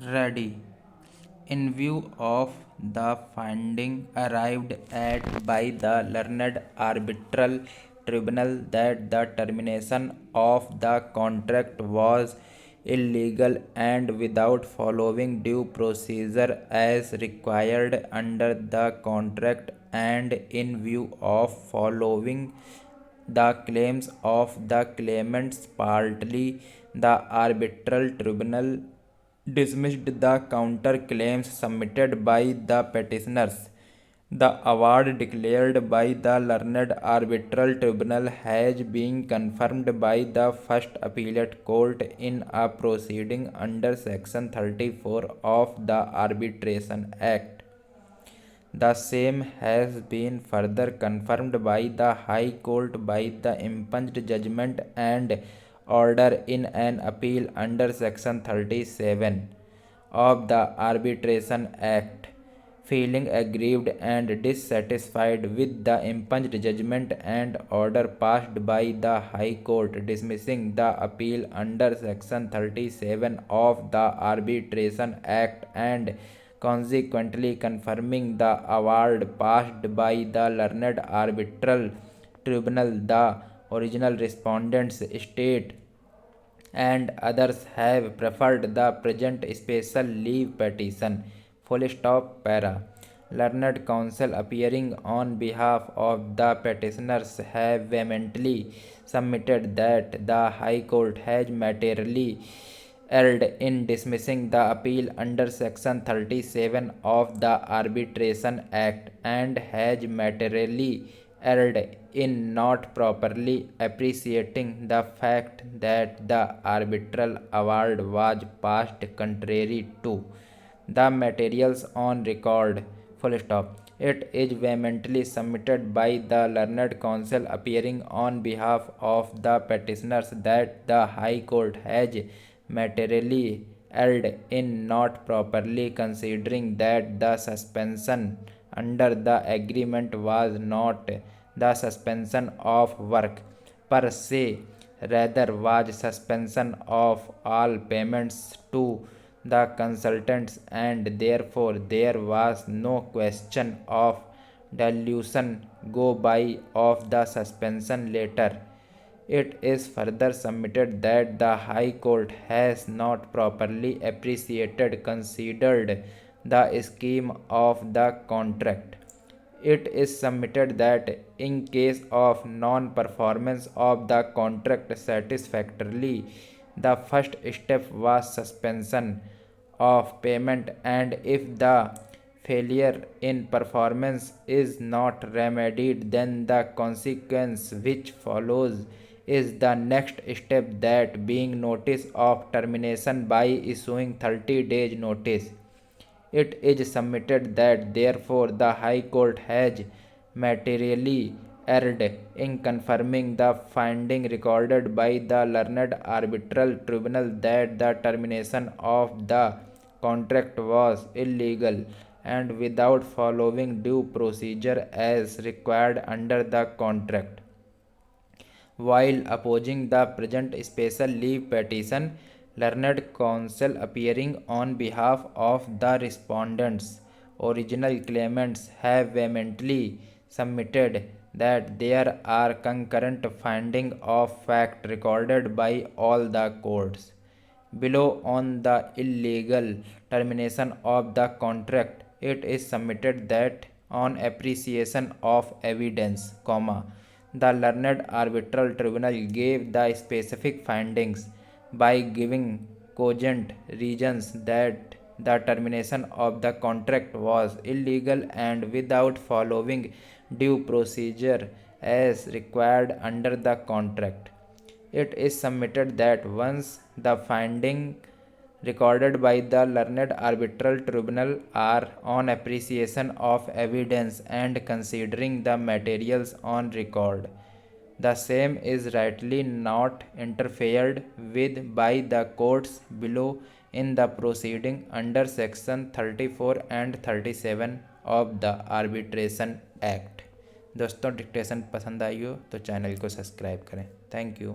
Ready. In view of the finding arrived at by the learned arbitral tribunal that the termination of the contract was illegal and without following due procedure as required under the contract, and in view of following the claims of the claimants partly, the arbitral tribunal dismissed the counter-claims submitted by the petitioners. The award declared by the learned arbitral tribunal has been confirmed by the First Appellate Court in a proceeding under Section 34 of the Arbitration Act. The same has been further confirmed by the High Court by the impunged judgment and order in an appeal under Section 37 of the Arbitration Act. Feeling aggrieved and dissatisfied with the impunged judgment and order passed by the High Court dismissing the appeal under Section 37 of the Arbitration Act and consequently confirming the award passed by the learned arbitral tribunal, the original respondents state and others have preferred the present special leave petition. Full stop para. Learned counsel appearing on behalf of the petitioners have vehemently submitted that the High Court has materially erred in dismissing the appeal under Section 37 of the Arbitration Act and has materially erred in not properly appreciating the fact that the arbitral award was passed contrary to the materials on record. Full stop. It is vehemently submitted by the learned counsel appearing on behalf of the petitioners that the High Court has materially erred in not properly considering that the suspension under the agreement was not the suspension of work per se, rather was suspension of all payments to the consultants, and therefore there was no question of dilution go by of the suspension later. It is further submitted that the High Court has not properly considered the scheme of the contract. It is submitted that in case of non-performance of the contract satisfactorily, the first step was suspension of payment, and if the failure in performance is not remedied, then the consequence which follows is the next step, that being notice of termination by issuing 30 days notice. It is submitted that therefore the High Court has materially erred in confirming the finding recorded by the learned arbitral tribunal that the termination of the contract was illegal and without following due procedure as required under the contract. While opposing the present special leave petition, learned counsel appearing on behalf of the respondents, original claimants, have vehemently submitted that there are concurrent findings of fact recorded by all the courts below on the illegal termination of the contract. It is submitted that on appreciation of evidence, the learned arbitral tribunal gave the specific findings by giving cogent reasons that the termination of the contract was illegal and without following due procedure as required under the contract. It is submitted that once the finding recorded by the learned arbitral tribunal are on appreciation of evidence and considering the materials on record, the same is rightly not interfered with by the courts below in the proceeding under section 34 and 37 of the Arbitration Act. दोस्तों dictation पसंद आई हो तो channel को subscribe करें। Thank you.